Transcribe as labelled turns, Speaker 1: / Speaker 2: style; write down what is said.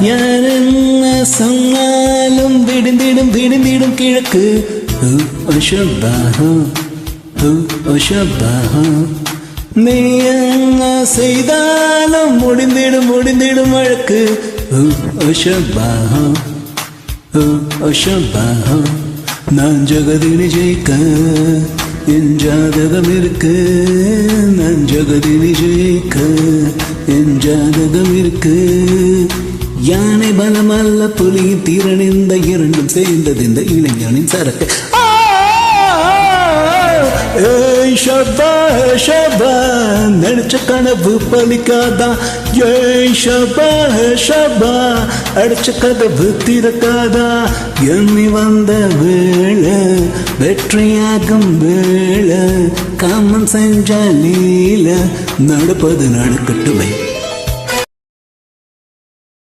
Speaker 1: யார் என்ன சொன்னாலும் விடுந்திடும் விடுந்திடும் கிழக்கு. நீ என்ன செய்தாலும் முடிந்திடும் முடிந்திடும் வழக்கு. நான் ஜகதினி ஜெயிக்க என் ஜாதகம் இருக்கு. நான் ஜகதினி ஜெயிக்க என் ஜாதகம் இருக்கு. யானை பலம் அல்ல புலியின் தீரன், இந்த இரண்டும் சேர்ந்தது இந்த இளைஞனின் சரக்கு. ஷபா ஷபா நினைச்ச கனவு பலிக்காதா. ஷபா ஷபா அடிச்ச கதவு திறக்காதா. எண்ணி வந்த வேளை வெற்றியாகும் வேளை. காமம் செஞ்ச நீல நடப்பது நடக்கட்டுமே.